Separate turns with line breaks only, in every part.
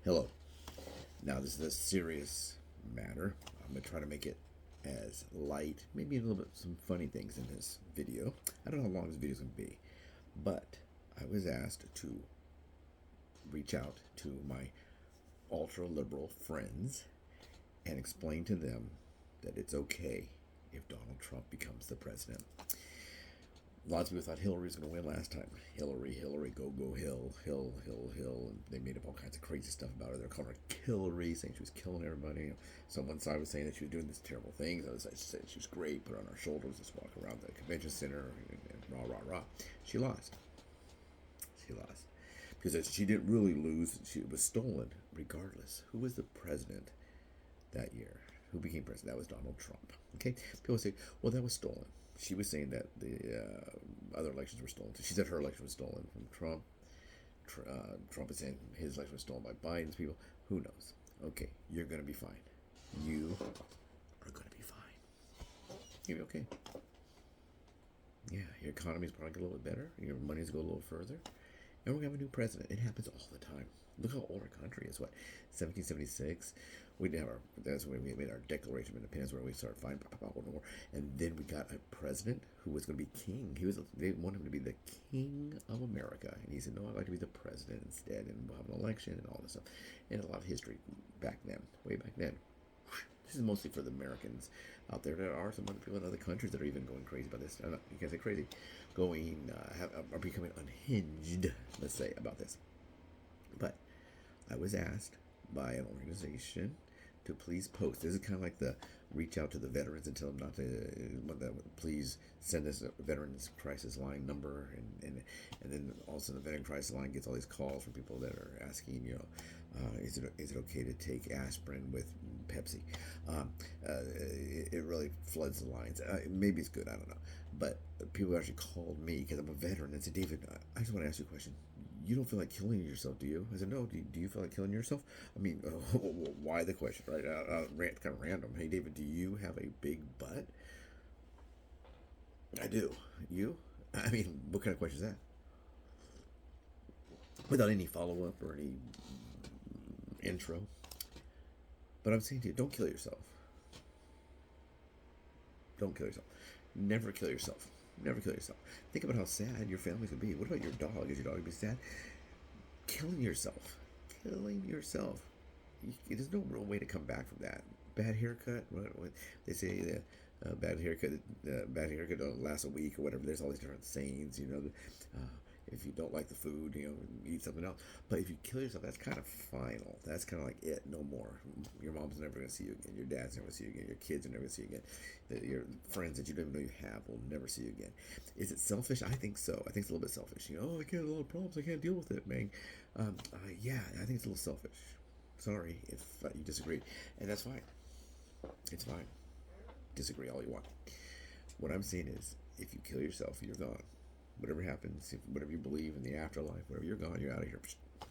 Hello. Now, this is a serious matter. I'm going to try to make it as light, maybe a little bit some funny things in this video. I don't know how long this video is going to be, but I was asked to reach out to my ultra liberal friends and explain to them that it's okay if Donald Trump becomes the president. Lots of people thought Hillary was going to win last time. Hillary, go, Hill. And they made up all kinds of crazy stuff about her. They're calling her Hillary, saying she was killing everybody. So one side was saying that she was doing these terrible things. The other side said she was great, put her on her shoulders, just walk around the convention center, and rah. She lost. Because she didn't really lose. She was stolen, regardless. Who was the president that year? Who became president? That was Donald Trump. Okay? People say, well, that was stolen. She was saying that the other elections were stolen. She said her election was stolen from Trump. Trump is saying his election was stolen by Biden's people. Who knows? Okay, you're going to be fine. You are going to be fine. You'll be okay. Yeah, your economy's probably going a little bit better. Your money's going to go a little further. And we're going to have a new president. It happens all the time. Look how old our country is. What, 1776? We did have that's when we made our Declaration of Independence, where we started fighting, and then we got a president who was going to be king. They wanted him to be the king of America, and he said, "No, I'd like to be the president instead, and we'll have an election and all this stuff." And a lot of history back then, way back then. This is mostly for the Americans out there. There are some other people in other countries that are even going crazy about this. You can't say crazy, are becoming unhinged, let's say, about this. But I was asked by an organization to please post. This is kind of like the reach out to the veterans and tell them not to, please send us a Veterans Crisis Line number, and then also the Veteran Crisis Line gets all these calls from people that are asking, is it okay to take aspirin with Pepsi? It really floods the lines. Maybe it's good, I don't know. But people actually called me because I'm a veteran and said, David, I just want to ask you a question. You don't feel like killing yourself, do you? I said, no. Do you feel like killing yourself? I mean, why the question, right? Kind of random. Hey, David, do you have a big butt? I do. You? I mean, what kind of question is that? Without any follow-up or any intro. But I'm saying to you, don't kill yourself. Don't kill yourself. Never kill yourself. Never kill yourself. Think about how sad your family's gonna be. What about your dog? Is your dog gonna be sad? Killing yourself. Killing yourself. There's no real way to come back from that. Bad haircut. What they say, bad haircut don't last a week or whatever. There's all these different sayings. If you don't like the food, eat something else. But if you kill yourself, that's kind of final. That's kind of like it. No more. Your mom's never going to see you again. Your dad's never going to see you again. Your kids are never going to see you again. Your friends that you don't even know you have will never see you again. Is it selfish? I think so. I think it's a little bit selfish. I can't, a lot of problems. I can't deal with it, man. Yeah, I think it's a little selfish. Sorry if you disagree. And that's fine. It's fine. Disagree all you want. What I'm saying is, if you kill yourself, you're gone. Whatever happens, whatever you believe in the afterlife, whatever, you're gone, you're out of here.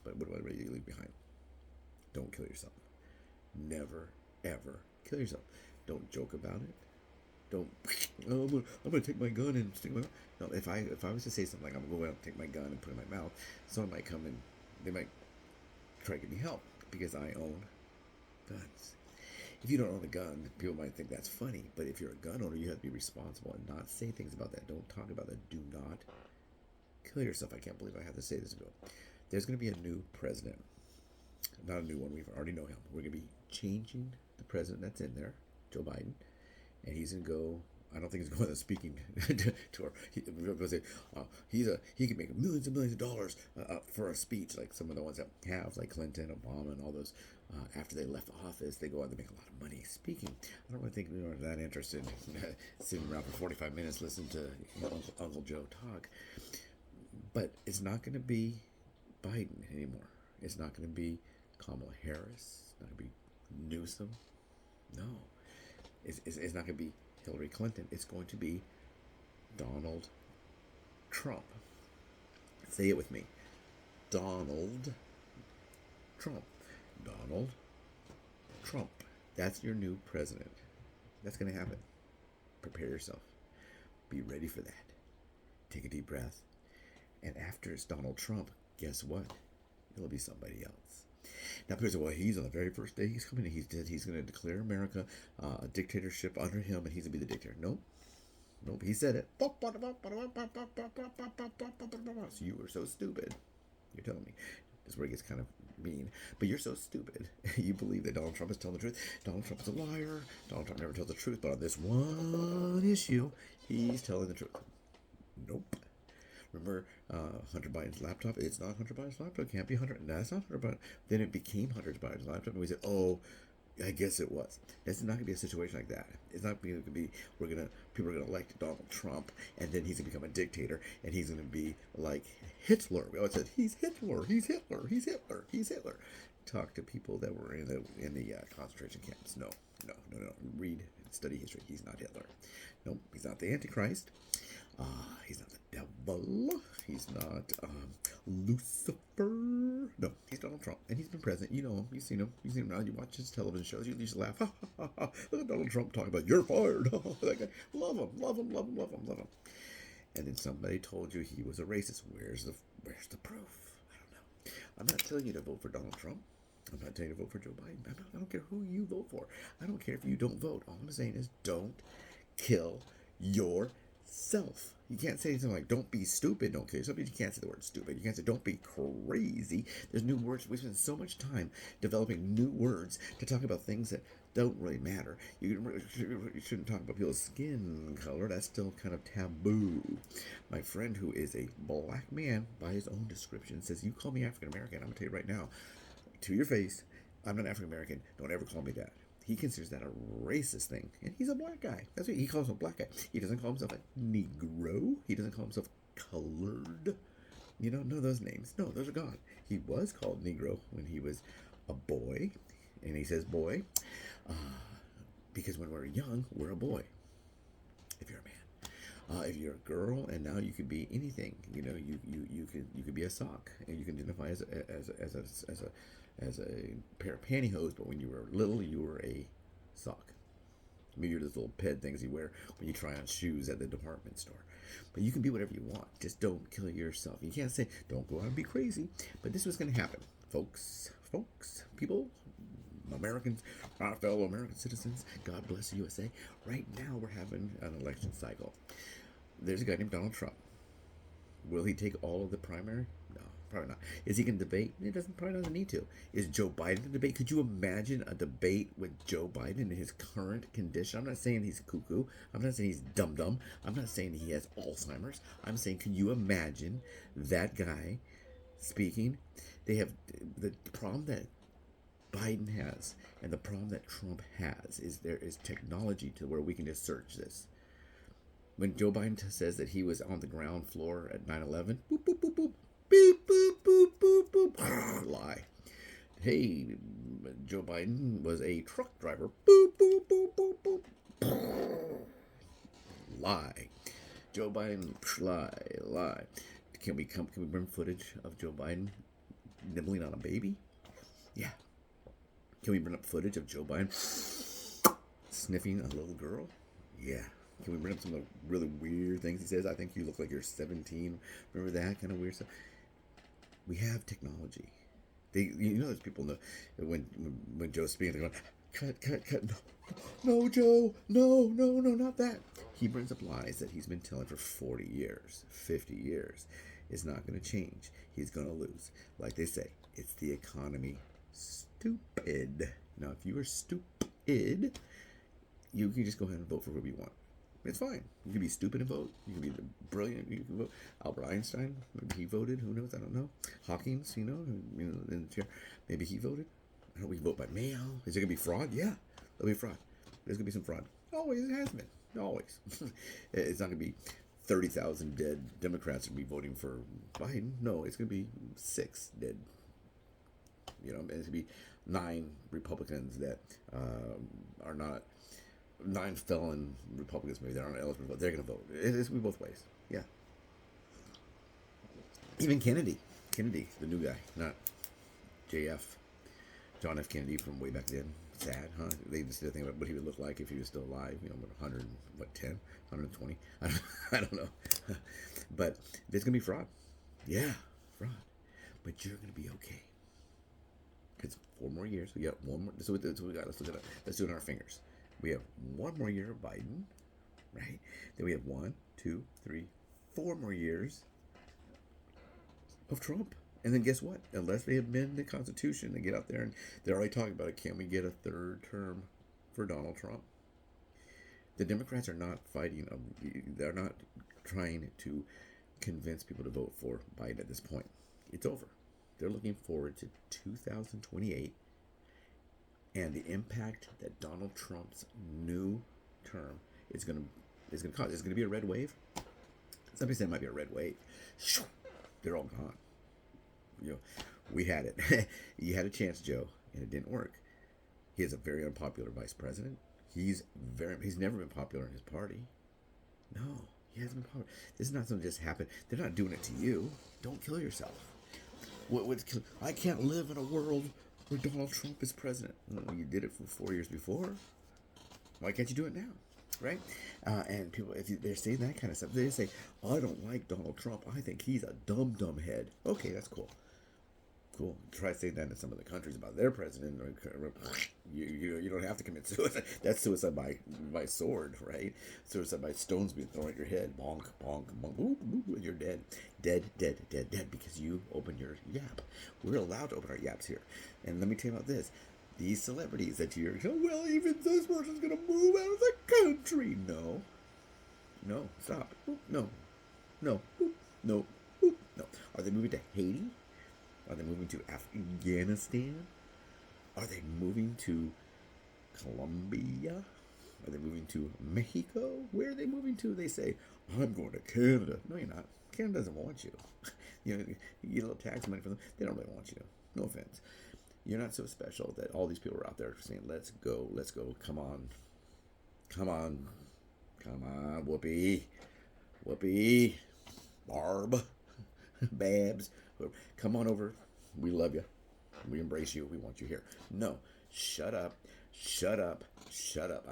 But whatever you leave behind, don't kill yourself. Never, ever kill yourself. Don't joke about it. Don't, I'm gonna take my gun and stick my mouth. No, if I was to say something like, I'm gonna go out and take my gun and put it in my mouth, someone might come and they might try to give me help because I own guns. If you don't own a gun, people might think that's funny. But if you're a gun owner, you have to be responsible and not say things about that. Don't talk about that. Do not kill yourself. I can't believe I have to say this. There's going to be a new president. Not a new one. We already know him. We're going to be changing the president that's in there, Joe Biden. And he's going to go. I don't think he's going on a speaking tour. He can make millions and millions of dollars for a speech, like some of the ones that have, like Clinton, Obama, and all those. After they left office, they go out and they make a lot of money speaking. I don't really think we are that interested in sitting around for 45 minutes listening to Uncle Joe talk. But it's not going to be Biden anymore. It's not going to be Kamala Harris. It's not going to be Newsom. No. It's not going to be Hillary Clinton. It's going to be Donald Trump. Say it with me. Donald Trump. Donald Trump. That's your new president. That's going to happen. Prepare yourself. Be ready for that. Take a deep breath. And after it's Donald Trump, guess what? It'll be somebody else. Now people say, well, he's on the very first day he's coming in, he's going to declare America a dictatorship under him, and he's going to be the dictator. Nope. Nope, he said it. So you were so stupid. You're telling me. This is where it gets kind of mean. But you're so stupid. You believe that Donald Trump is telling the truth. Donald Trump is a liar. Donald Trump never tells the truth. But on this one issue, he's telling the truth. Nope. Remember Hunter Biden's laptop? It's not Hunter Biden's laptop. It can't be Hunter. That's not Hunter Biden. Then it became Hunter Biden's laptop. And we said, oh, I guess it was. It's not going to be a situation like that. It's not going to be, people are going to elect Donald Trump, and then he's going to become a dictator, and he's going to be like Hitler. We always said, he's Hitler, he's Hitler, he's Hitler, he's Hitler. Talk to people that were in the concentration camps. No. Read, study history. He's not Hitler. No, he's not the Antichrist. He's not the devil. He's not Lucifer. No, he's Donald Trump, and he's been president. You know him. You've seen him. You've seen him now. You watch his television shows. You just laugh. Ha, ha, ha, ha. Look at Donald Trump talking about you're fired. That guy. Love him. Love him. Love him. Love him. Love him. And then somebody told you he was a racist. Where's the proof? I don't know. I'm not telling you to vote for Donald Trump. I'm not telling you to vote for Joe Biden. I don't care who you vote for. I don't care if you don't vote. All I'm saying is don't kill yourself. You can't say something like, don't be stupid, don't kill yourself. You can't say the word stupid. You can't say, don't be crazy. There's new words. We spend so much time developing new words to talk about things that don't really matter. You shouldn't talk about people's skin color. That's still kind of taboo. My friend, who is a black man by his own description, says, you call me African American. I'm going to tell you right now, to your face, I'm not African American. Don't ever call me that. He considers that a racist thing. And he's a black guy. That's what he calls himself a black guy. He doesn't call himself a Negro. He doesn't call himself colored. You don't know those names. No, those are gone. He was called Negro when he was a boy. And he says boy. Because when we're young, we're a boy. If you're a man. If you're a girl, and now you could be anything. You know, you could be a sock. And you can identify as a pair of pantyhose, but when you were little, you were a sock. Maybe you're those little ped things you wear when you try on shoes at the department store. But you can be whatever you want. Just don't kill yourself. You can't say, don't go out and be crazy. But this is what's going to happen. Folks, people, Americans, our fellow American citizens, God bless the USA. Right now, we're having an election cycle. There's a guy named Donald Trump. Will he take all of the primary? No. Probably not. Is he going to debate? He probably doesn't need to. Is Joe Biden going to debate? Could you imagine a debate with Joe Biden in his current condition? I'm not saying he's cuckoo. I'm not saying he's dumb. I'm not saying he has Alzheimer's. I'm saying, can you imagine that guy speaking? They have the problem that Biden has and the problem that Trump has is there is technology to where we can just search this. When Joe Biden says that he was on the ground floor at 9/11, boop, boop, boop, boop. Beep, boop, boop, boop, boop. Lie. Hey, Joe Biden was a truck driver. Boop, boop, boop, boop, boop. Lie. Joe Biden, lie. Can we bring footage of Joe Biden nibbling on a baby? Yeah. Can we bring up footage of Joe Biden sniffing a little girl? Yeah. Can we bring up some of the really weird things he says? I think you look like you're 17. Remember that kind of weird stuff? We have technology. There's people know when Joe's speaking, they're going, cut. No, Joe. No, not that. He brings up lies that he's been telling for 40 years, 50 years. It's not going to change. He's going to lose. Like they say, it's the economy. Stupid. Now, if you are stupid, you can just go ahead and vote for whoever you want. It's fine. You can be stupid and vote. You can be brilliant. You can vote. Albert Einstein, maybe he voted. Who knows? I don't know. Hawkins, in the chair. Maybe he voted. I don't know. We can vote by mail. Is there going to be fraud? Yeah. There'll be fraud. There's going to be some fraud. Always. It has been. Always. It's not going to be 30,000 dead Democrats going to be voting for Biden. No, it's going to be 6 dead. It's going to be 9 Republicans that are not. 9 felon Republicans, maybe they aren't eligible to vote. They're going to vote. It's going to be both ways. Yeah. Even Kennedy, the new guy, not JF, John F. Kennedy from way back then. Sad, huh? They just did think about what he would look like if he was still alive. 110, 120. I don't know. But there's going to be fraud. Yeah, fraud. But you're going to be okay. Because 4 more years. We got one more. So we got. Let's do it on our fingers. We have 1 more year of Biden, right? Then we have 1, 2, 3, 4 more years of Trump. And then guess what? Unless they amend the Constitution and get out there and they're already talking about it, can we get a third term for Donald Trump? The Democrats are not fighting. They're not trying to convince people to vote for Biden at this point. It's over. They're looking forward to 2028 and the impact that Donald Trump's new term is going to cause. It's going to be a red wave. Somebody said it might be a red wave. They're all gone. You know, we had it. You had a chance, Joe, and it didn't work. He is a very unpopular vice president. He's never been popular in his party. No, he hasn't been popular. This is not something that just happened. They're not doing it to you. Don't kill yourself. I can't live in a world where Donald Trump is president. Well, you did it for 4 years before. Why can't you do it now? Right? And people, they're saying that kind of stuff, they say, I don't like Donald Trump. I think he's a dumb head. Okay, that's cool. Cool. Try saying that in some of the countries about their president. You don't have to commit suicide. That's suicide by sword, right? Suicide by stones being thrown at your head. Bonk, bonk, bonk. Boop, boop, and you're dead. Dead, because you open your yap. We're allowed to open our yaps here. And let me tell you about this. These celebrities that you're, well, even this person's going to move out of the country. No, stop. No. Are they moving to Haiti? Are they moving to Afghanistan? Are they moving to Colombia? Are they moving to Mexico? Where are they moving to? They say, I'm going to Canada. No, you're not. Canada doesn't want you. You get a little tax money from them. They don't really want you. No offense. You're not so special that all these people are out there saying, let's go. Come on, Whoopi, Barb, Babs, come on over. We love you. We embrace you. We want you here. No, shut up. I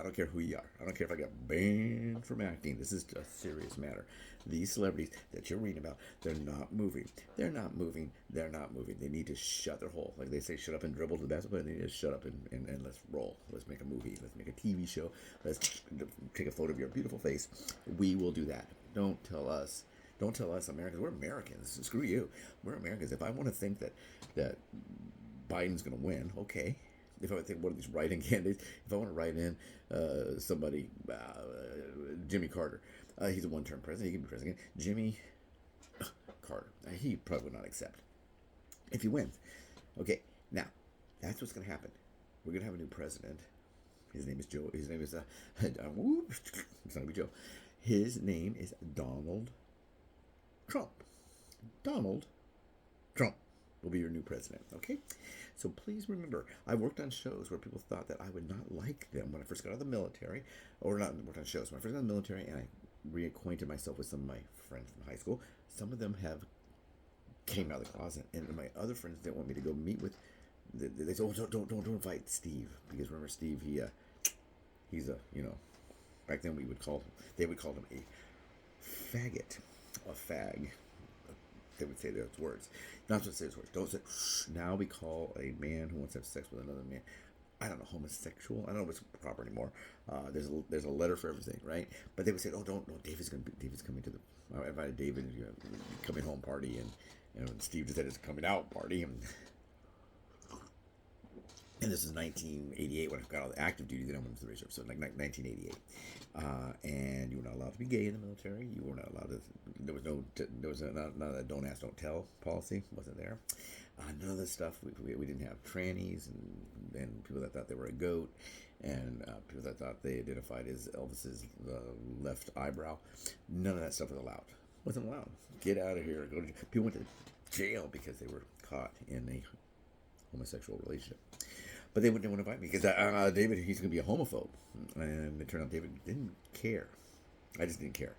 don't care who you are. I don't care if I got banned from acting. This is a serious matter. These celebrities that you're reading about, they're not moving. They need to shut their hole. Like they say, shut up and dribble to the basketball. They need to shut up and let's roll. Let's make a movie. Let's make a TV show. Let's take a photo of your beautiful face. We will do that. Don't tell us Americans. We're Americans. Screw you. We're Americans. If I want to think that Biden's going to win, okay. If I would think one of these write-in candidates, if I want to write in somebody, Jimmy Carter, he's a one-term president. He can be president. Jimmy Carter, he probably would not accept if he wins. Okay, now that's what's going to happen. We're going to have a new president. His name is Joe. His name is it's not going to be Joe. His name is Donald Trump. Donald Trump will be your new president, okay? So please remember, I worked on shows where people thought that I would not like them when I first got out of the military, or not worked on shows. When I first got out of the military and I reacquainted myself with some of my friends from high school, some of them have came out of the closet, and my other friends didn't want me to go meet with, they said, oh, don't invite Steve, because remember Steve, he's a, back then they would call him a faggot, a fag. They would say those words. Not to say those words. Don't say, now we call a man who wants to have sex with another man, I don't know, homosexual. I don't know what's proper anymore. There's a letter for everything, right? But they would say, oh, don't, David's coming to the, I invited David to a coming home party, and Steve just said it's a coming out party, and this is 1988 when I got out of active duty. Then I went into the reserve, so like 1988. And you were not allowed to be gay in the military. You were not allowed to. There was none of that don't ask, don't tell policy wasn't there. None of this stuff. We didn't have trannies and people that thought they were a goat, and people that thought they identified as Elvis's left eyebrow. None of that stuff was allowed. Wasn't allowed. Get out of here. Go to people went to jail because they were caught in a homosexual relationship. But they wouldn't want to invite me because David, he's going to be a homophobe. And it turned out David didn't care. I just didn't care.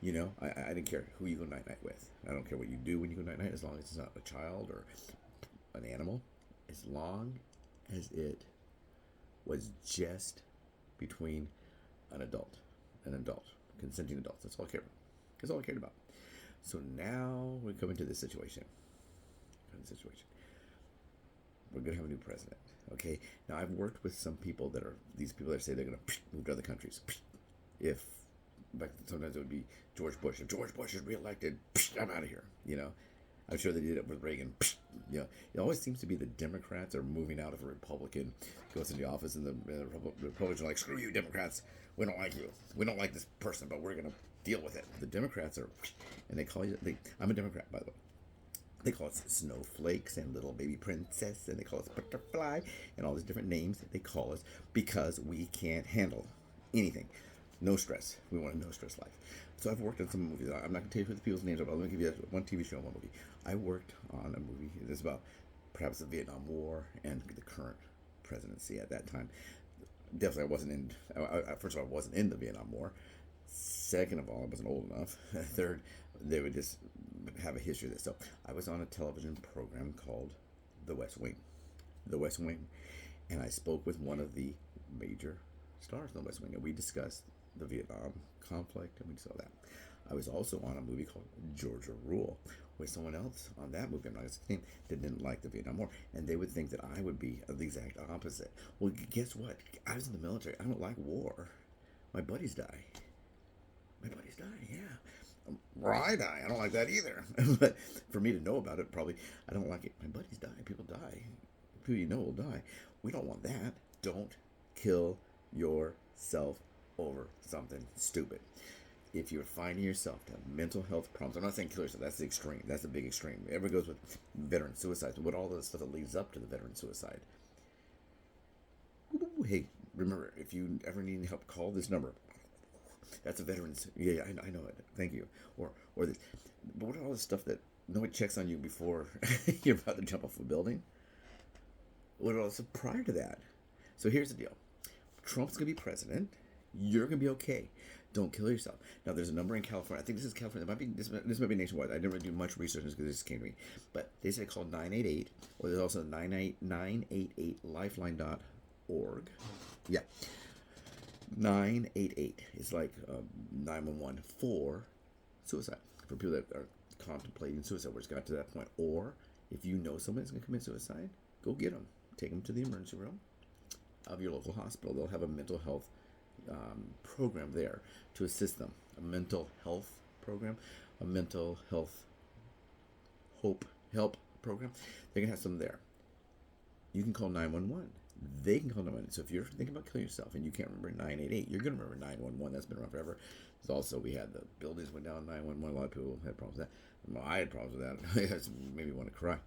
I didn't care who you go night-night with. I don't care what you do when you go night-night, as long as it's not a child or an animal. As long as it was just between an adult, consenting adults. That's all I cared about. That's all I cared about. So now we're coming to this situation. We're going to have a new president. Okay. Now, I've worked with some people that are these people that say they're going to move to other countries. If, like, sometimes it would be George Bush. If George Bush is reelected, I'm out of here. I'm sure they did it with Reagan. It always seems to be the Democrats are moving out if a Republican goes into the office, and the Republicans are like, "Screw you, Democrats. We don't like you. We don't like this person, but we're going to deal with it." The Democrats are, and they call you. I'm a Democrat, by the way. They call us snowflakes and little baby princess, and they call us butterfly and all these different names that they call us because we can't handle anything. No stress. We want a no stress life. So I've worked on some movies. I'm not going to tell you who the people's names are, but let me give you one TV show and one movie. I worked on a movie that's about perhaps the Vietnam War and the current presidency at that time. Definitely, I wasn't in. First of all, I wasn't in the Vietnam War. Second of all, I wasn't old enough. Third, they would just have a history of this. So I was on a television program called The West Wing. The West Wing. And I spoke with one of the major stars in The West Wing, and we discussed the Vietnam conflict, and we saw that. I was also on a movie called Georgia Rule, with someone else on that movie, I'm not going to say his name, that didn't like the Vietnam War, and they would think that I would be the exact opposite. Well, guess what? I was in the military. I don't like war. My buddies die. Yeah. Or I die. I don't like that either. But for me to know about it, probably, I don't like it. My buddies die. People die. People you know will die. We don't want that. Don't kill yourself over something stupid. If you're finding yourself to have mental health problems, I'm not saying kill yourself, that's the extreme, that's the big extreme. Everybody goes with veteran suicides, but what all the stuff that leads up to the veteran suicide. Ooh, hey, remember, if you ever need help, call this number. That's a veteran's, yeah, I know it, thank you. Or this, but what are all the stuff that nobody checks on you before you're about to jump off a building? What are all the stuff prior to that? So here's the deal. Trump's going to be president. You're going to be okay. Don't kill yourself. Now, there's a number in California. I think this is California. This might be nationwide. I didn't really do much research because this came to me. But they said called 988, or there's also 988lifeline.org. Yeah. 988 is like 911 for suicide. For people that are contemplating suicide, where it's got to that point. Or if you know someone that's going to commit suicide, go get them. Take them to the emergency room of your local hospital. They'll have a mental health program there to assist them. A mental health program, a mental health help program. They're going to have some there. You can call 911. They can call 911. So if you're thinking about killing yourself and you can't remember 988, you're going to remember 911. That's been around forever. There's also, we had the buildings went down 911. A lot of people had problems with that. Well, I had problems with that. I made me want to cry.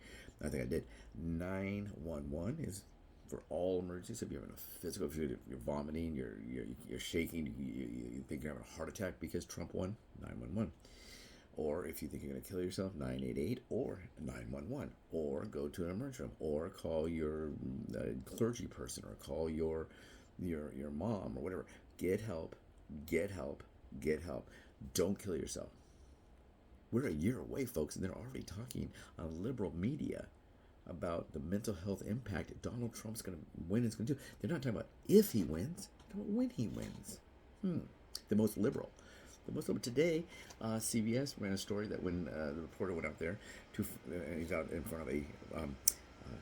I think I did. 911 is for all emergencies. If you're having a physical, if you're vomiting, you're shaking, you think you're having a heart attack because Trump won, 911. Or if you think you're going to kill yourself, 988 or 911. Or go to an emergency room. Or call your clergy person, or call your mom, or whatever. Get help. Get help. Get help. Don't kill yourself. We're a year away, folks, and they're already talking on liberal media about the mental health impact Donald Trump's going to win is going to do. They're not talking about if he wins, they're talking about when he wins. The most liberal. Today, CBS ran a story that when the reporter went out there, he's out in front of a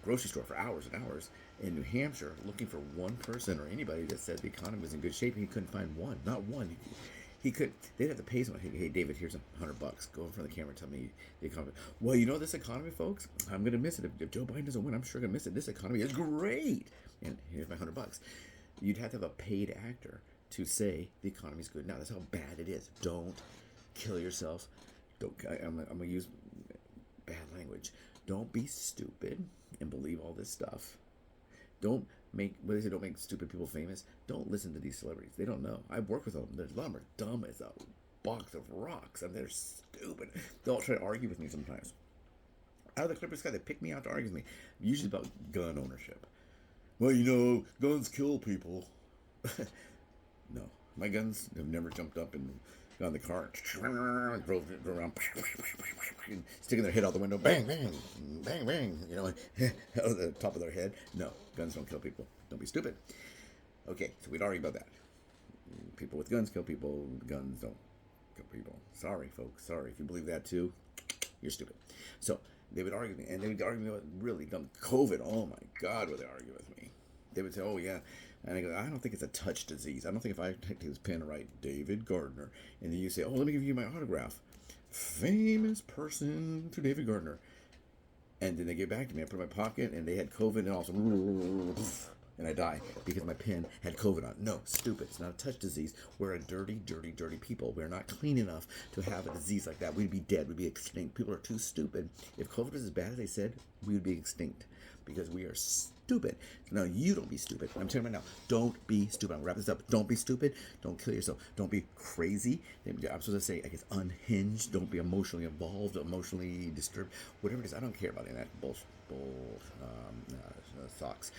grocery store for hours and hours in New Hampshire looking for one person or anybody that said the economy was in good shape, and he couldn't find one. Not one. He could. They'd have to pay someone. Hey, David, here's $100. Go in front of the camera and tell me the economy. Well, you know this economy, folks. I'm gonna miss it if Joe Biden doesn't win. I'm sure gonna miss it. This economy is great. And here's my $100. You'd have to have a paid actor to say the economy's good. Now that's how bad it is. Don't kill yourself. I'm gonna use bad language. Don't be stupid and believe all this stuff. Don't make stupid people famous. Don't listen to these celebrities. They don't know. I've worked with them. There's a lot of them are dumb as a box of rocks. I mean, they're stupid. They'll try to argue with me sometimes. Out of the clear sky, they pick me out to argue with me. Usually about gun ownership. Well, guns kill people. No, my guns have never jumped up and got in the car and drove around, sticking their head out the window, bang, bang, bang, bang, out of the top of their head. No, guns don't kill people. Don't be stupid. Okay, so we'd argue about that. People with guns kill people. Guns don't kill people. Sorry, folks. Sorry. If you believe that too, you're stupid. So They would argue with me, and they would argue with me about really dumb COVID. Oh my God, would they argue with me? They would say, "Oh yeah," and I go, "I don't think it's a touch disease. I don't think if I take this pen and write David Gardner, and then you say, oh, let me give you my autograph, famous person to David Gardner," and then they get back to me. I put it in my pocket, and they had COVID, and also, and I die because my pen had COVID on. No, stupid. It's not a touch disease. We're a dirty, dirty, dirty people. We're not clean enough to have a disease like that. We'd be dead. We'd be extinct. People are too stupid. If COVID was as bad as they said, we would be extinct because we are stupid. Now, you don't be stupid. I'm telling you right now, don't be stupid. I'm going to wrap this up. Don't be stupid. Don't kill yourself. Don't be crazy. I'm supposed to say, I guess, unhinged. Don't be emotionally involved, emotionally disturbed. Whatever it is, I don't care about any of that bullshit. Socks.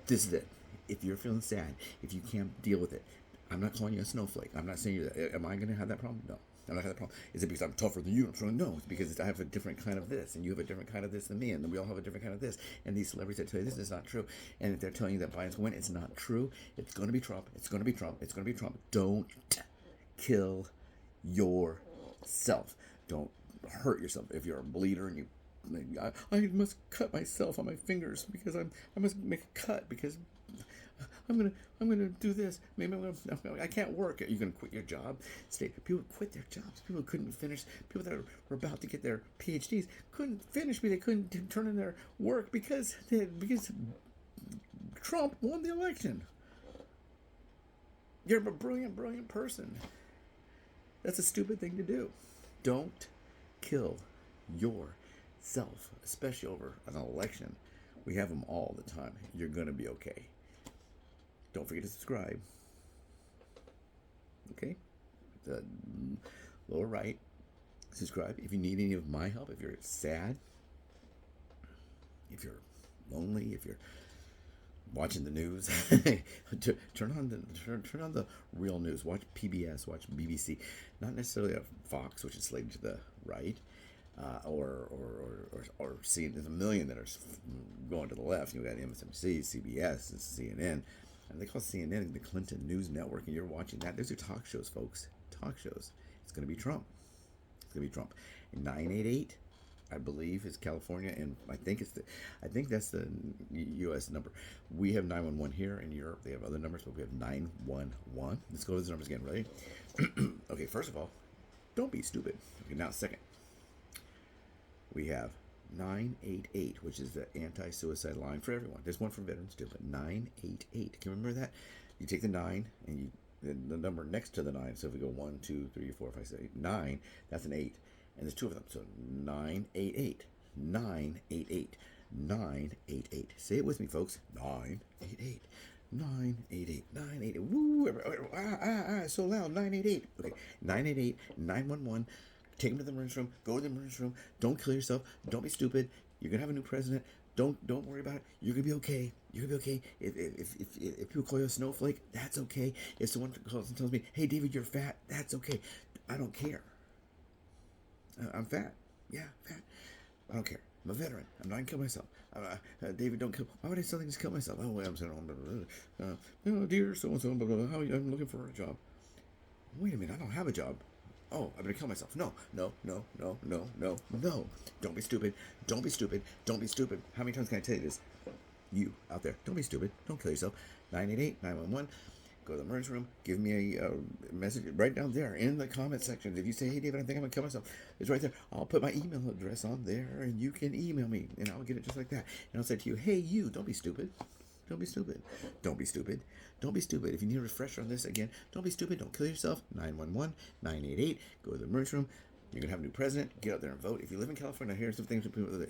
This is it. If you're feeling sad, if you can't deal with it, I'm not calling you a snowflake. I'm not saying you're that. Am I going to have that problem? No. I'm not going to have that problem. Is it because I'm tougher than you? No, it's because I have a different kind of this, and you have a different kind of this than me, and then we all have a different kind of this. And these celebrities that tell you this is not true, and if they're telling you that Biden's going to win, it's not true. It's going to be Trump. It's going to be Trump. It's going to be Trump. Don't kill yourself. Don't hurt yourself. If you're a bleeder and you, I must cut myself on my fingers because I must make a cut because I'm gonna do this. Maybe I can't work. You're gonna quit your job. People quit their jobs. People couldn't finish. People that were about to get their PhDs couldn't finish. They couldn't turn in their work because Trump won the election. You're a brilliant, brilliant person. That's a stupid thing to do. Don't kill yourself, especially over an election. We have them all the time. You're gonna be okay. Don't forget to subscribe. Okay? The lower right, subscribe. If you need any of my help, if you're sad, if you're lonely, if you're watching the news, turn on the real news. Watch PBS, watch BBC. Not necessarily a Fox, which is slated to the right, or see. There's a million that are going to the left. You got MSNBC, CBS, and CNN. And they call CNN the Clinton News Network, and you're watching that. There's your talk shows, folks. Talk shows. It's going to be Trump. It's going to be Trump. And 988, I believe, is California, and I think that's the U.S. number. We have 911 here in Europe. They have other numbers, but we have 911. Let's go to those numbers again. Ready? Okay. First of all, don't be stupid. Okay. Now, second, we have 988, which is the anti-suicide line for everyone. There's one for veterans too, but 988. Can you remember that? You take the 9 and the number next to the 9. So if we go 1, 2, 3, 4, 5, 6, 8, 9, that's an 8. And there's 2 of them. So 988. 988. 988. Say it with me, folks. 988. 988. 988. Woo! So loud. 988. Okay. 988. 911. Take them to the emergency room. Go to the emergency room. Don't kill yourself. Don't be stupid. You're gonna have a new president. Don't worry about it. You're gonna be okay. You're gonna be okay. If people call you a snowflake, that's okay. If someone calls and tells me, "Hey, David, you're fat," that's okay. I don't care. I'm fat. Yeah, fat. I don't care. I'm a veteran. I'm not gonna kill myself. David, don't kill. Why would I suddenly just kill myself? Oh, I'm saying, dear so and so, how I'm looking for a job. Wait a minute. I don't have a job. Oh, I'm going to kill myself. No. Don't be stupid. Don't be stupid. Don't be stupid. How many times can I tell you this? You out there, don't be stupid. Don't kill yourself. 988, 911. Go to the emergency room. Give me a message right down there in the comment section. If you say, "Hey, David, I think I'm going to kill myself," it's right there. I'll put my email address on there, and you can email me, and I'll get it just like that. And I'll say to you, "Hey, you, don't be stupid. Don't be stupid. Don't be stupid. Don't be stupid. If you need a refresher on this again, don't be stupid. Don't kill yourself. 911, 988. Go to the emergency room. You're going to have a new president. Get out there and vote. If you live in California, here's some things.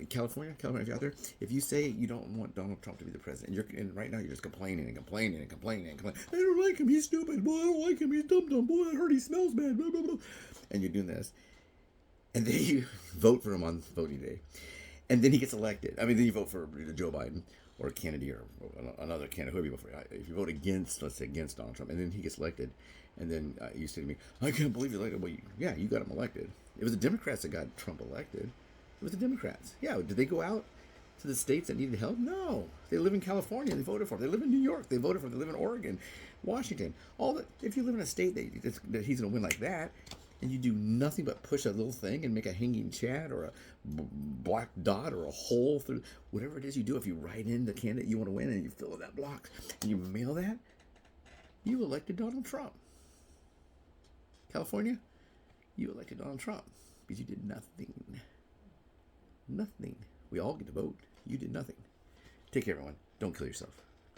California, if you're out there, if you say you don't want Donald Trump to be the president, and right now you're just complaining. I don't like him. He's stupid. Boy, I don't like him. He's dumb. Boy, I heard he smells bad. Blah, blah, blah. And you're doing this. And then you vote for him on voting day. And then he gets elected. Then you vote for Joe Biden or Kennedy or another candidate, whoever you vote for. If you vote against, let's say against Donald Trump, and then he gets elected, and then you say to me, "I can't believe you elected." Well, you got him elected. It was the Democrats that got Trump elected. It was the Democrats. Yeah, did they go out to the states that needed help? No. They live in California. They voted for him. They live in New York. They voted for him. They live in Oregon, Washington. If you live in a state that he's going to win like that, and you do nothing but push a little thing and make a hanging chat or a black dot or a hole through whatever it is you do. If you write in the candidate you want to win and you fill in that block and you mail that, you elected Donald Trump. California, you elected Donald Trump because you did nothing. Nothing. We all get to vote. You did nothing. Take care, everyone. Don't kill yourself.